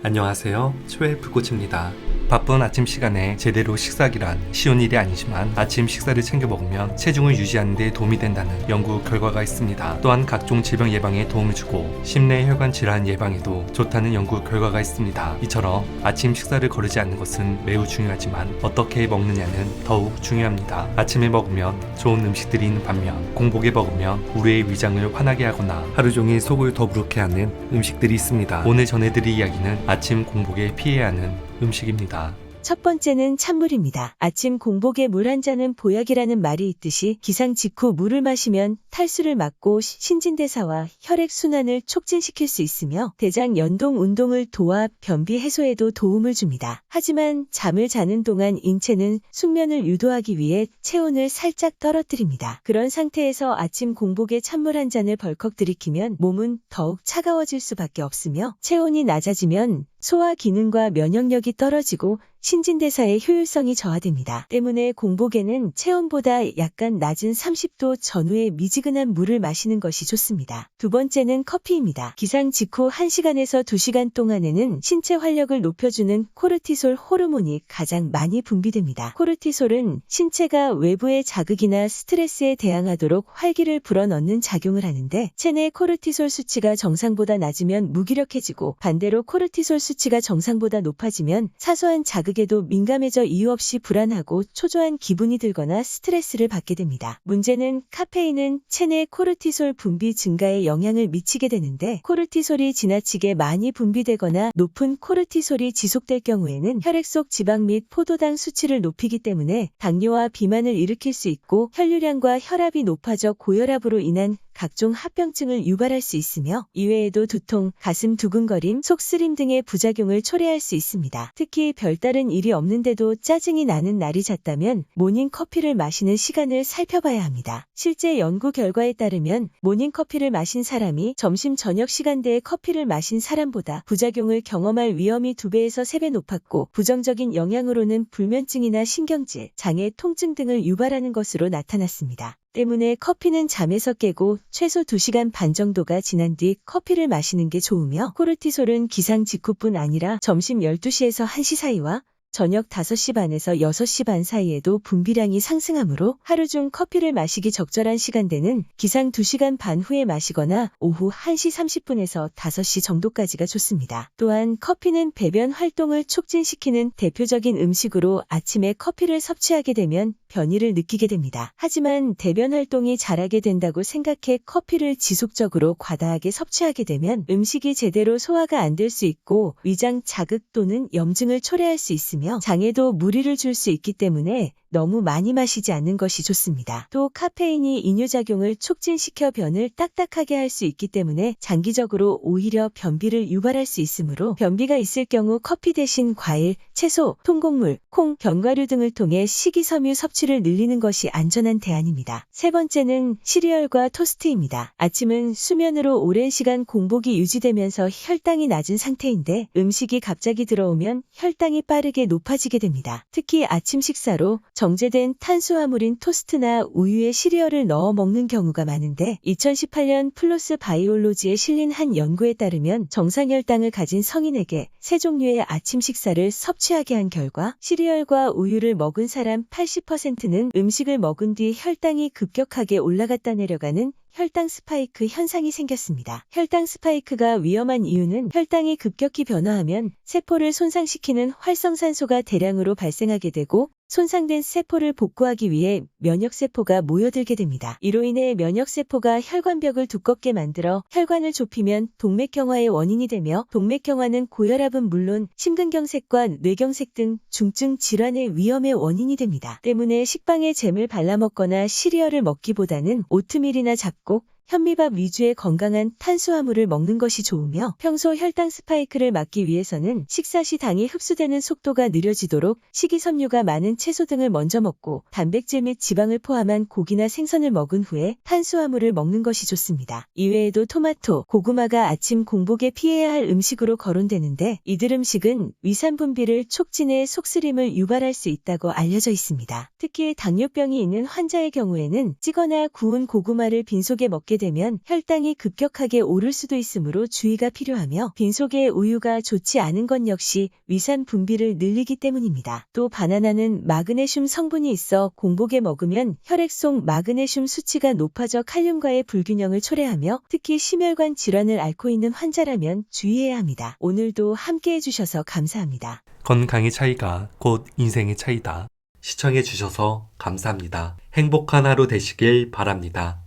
안녕하세요. 초의 불꽃입니다. 바쁜 아침 시간에 제대로 식사하기란 쉬운 일이 아니지만 아침 식사를 챙겨 먹으면 체중을 유지하는 데 도움이 된다는 연구 결과가 있습니다. 또한 각종 질병 예방에 도움을 주고 심내 혈관 질환 예방에도 좋다는 연구 결과가 있습니다. 이처럼 아침 식사를 거르지 않는 것은 매우 중요하지만 어떻게 먹느냐는 더욱 중요합니다. 아침에 먹으면 좋은 음식들이 있는 반면 공복에 먹으면 우리의 위장을 화나게 하거나 하루 종일 속을 더부룩해 하는 음식들이 있습니다. 오늘 전해드릴 이야기는 아침 공복에 피해야 하는 음식입니다. 첫 번째는 찬물입니다. 아침 공복에 물 한 잔은 보약이라는 말이 있듯이 기상 직후 물을 마시면 탈수를 막고 신진대사와 혈액순환을 촉진시킬 수 있으며 대장 연동 운동을 도와 변비 해소에도 도움을 줍니다. 하지만 잠을 자는 동안 인체는 숙면을 유도하기 위해 체온을 살짝 떨어뜨립니다. 그런 상태에서 아침 공복에 찬물 한 잔을 벌컥 들이키면 몸은 더욱 차가워질 수밖에 없으며 체온이 낮아지면 소화 기능과 면역력이 떨어지고 신진대사의 효율성이 저하됩니다. 때문에 공복에는 체온보다 약간 낮은 30도 전후의 미지근한 물을 마시는 것이 좋습니다. 두 번째는 커피입니다. 기상 직후 1시간에서 2시간 동안에는 신체 활력을 높여주는 코르티솔 호르몬이 가장 많이 분비됩니다. 코르티솔은 신체가 외부의 자극이나 스트레스에 대항하도록 활기를 불어넣는 작용을 하는데 체내 코르티솔 수치가 정상보다 낮으면 무기력해지고 반대로 코르티솔 수치가 정상보다 높아지면 사소한 자극에도 민감해져 이유 없이 불안하고 초조한 기분이 들거나 스트레스를 받게 됩니다. 문제는 카페인은 체내 코르티솔 분비 증가에 영향을 미치게 되는데 코르티솔이 지나치게 많이 분비되거나 높은 코르티솔이 지속될 경우에는 혈액 속 지방 및 포도당 수치를 높이기 때문에 당뇨와 비만을 일으킬 수 있고 혈류량과 혈압이 높아져 고혈압으로 인한 각종 합병증을 유발할 수 있으며 이외에도 두통, 가슴 두근거림, 속 쓰림 등의 부작용을 초래할 수 있습니다. 특히 별다른 일이 없는데도 짜증이 나는 날이 잦다면 모닝커피를 마시는 시간을 살펴봐야 합니다. 실제 연구 결과에 따르면 모닝커피를 마신 사람이 점심 저녁 시간대에 커피를 마신 사람보다 부작용을 경험할 위험이 2배에서 3배 높았고 부정적인 영향으로는 불면증이나 신경질, 장애, 통증 등을 유발하는 것으로 나타났습니다. 때문에 커피는 잠에서 깨고 최소 2시간 반 정도가 지난 뒤 커피를 마시는 게 좋으며 코르티솔은 기상 직후뿐 아니라 점심 12시에서 1시 사이와 저녁 5시 반에서 6시 반 사이에도 분비량이 상승하므로 하루 중 커피를 마시기 적절한 시간대는 기상 2시간 반 후에 마시거나 오후 1시 30분에서 5시 정도까지가 좋습니다. 또한 커피는 배변 활동을 촉진시키는 대표적인 음식으로 아침에 커피를 섭취하게 되면 변이를 느끼게 됩니다. 하지만 대변 활동이 잘하게 된다고 생각해 커피를 지속적으로 과다하게 섭취하게 되면 음식이 제대로 소화가 안 될 수 있고 위장 자극 또는 염증을 초래할 수 있으며 장에도 무리를 줄 수 있기 때문에 너무 많이 마시지 않는 것이 좋습니다. 또 카페인이 이뇨작용을 촉진시켜 변을 딱딱하게 할 수 있기 때문에 장기적으로 오히려 변비를 유발할 수 있으므로 변비가 있을 경우 커피 대신 과일, 채소, 통곡물, 콩, 견과류 등을 통해 식이섬유 섭취를 늘리는 것이 안전한 대안입니다. 세 번째는 시리얼과 토스트입니다. 아침은 수면으로 오랜 시간 공복이 유지되면서 혈당이 낮은 상태인데 음식이 갑자기 들어오면 혈당이 빠르게 높아지게 됩니다. 특히 아침 식사로 정제된 탄수화물인 토스트나 우유에 시리얼을 넣어 먹는 경우가 많은데 2018년 플로스 바이올로지에 실린 한 연구에 따르면 정상혈당을 가진 성인에게 3종류의 아침 식사를 섭취하게 한 결과 시리얼과 우유를 먹은 사람 80%는 음식을 먹은 뒤 혈당이 급격하게 올라갔다 내려가는 혈당 스파이크 현상이 생겼습니다. 혈당 스파이크가 위험한 이유는 혈당이 급격히 변화하면 세포를 손상시키는 활성산소가 대량으로 발생하게 되고 손상된 세포를 복구하기 위해 면역세포가 모여들게 됩니다. 이로 인해 면역세포가 혈관벽을 두껍게 만들어 혈관을 좁히면 동맥경화의 원인이 되며 동맥경화는 고혈압은 물론 심근경색과 뇌경색 등 중증 질환의 위험의 원인이 됩니다. 때문에 식빵에 잼을 발라 먹거나 시리얼을 먹기보다는 오트밀이나 잡곡, 현미밥 위주의 건강한 탄수화물을 먹는 것이 좋으며 평소 혈당 스파이크를 막기 위해서는 식사 시 당이 흡수되는 속도가 느려지도록 식이섬유가 많은 채소 등을 먼저 먹고 단백질 및 지방을 포함한 고기나 생선을 먹은 후에 탄수화물을 먹는 것이 좋습니다. 이외에도 토마토, 고구마가 아침 공복에 피해야 할 음식으로 거론되는데 이들 음식은 위산 분비를 촉진해 속쓰림을 유발할 수 있다고 알려져 있습니다. 특히 당뇨병이 있는 환자의 경우에는 찌거나 구운 고구마를 빈속에 먹게 먹게 되면 혈당이 급격하게 오를 수도 있으므로 주의가 필요하며 빈속의 우유가 좋지 않은 것 역시 위산 분비를 늘리기 때문입니다. 또 바나나는 마그네슘 성분이 있어 공복에 먹으면 혈액 속 마그네슘 수치가 높아져 칼륨과의 불균형을 초래하며 특히 심혈관 질환을 앓고 있는 환자라면 주의해야 합니다. 오늘도 함께 해주셔서 감사합니다. 건강의 차이가 곧 인생의 차이다. 시청해주셔서 감사합니다. 행복한 하루 되시길 바랍니다.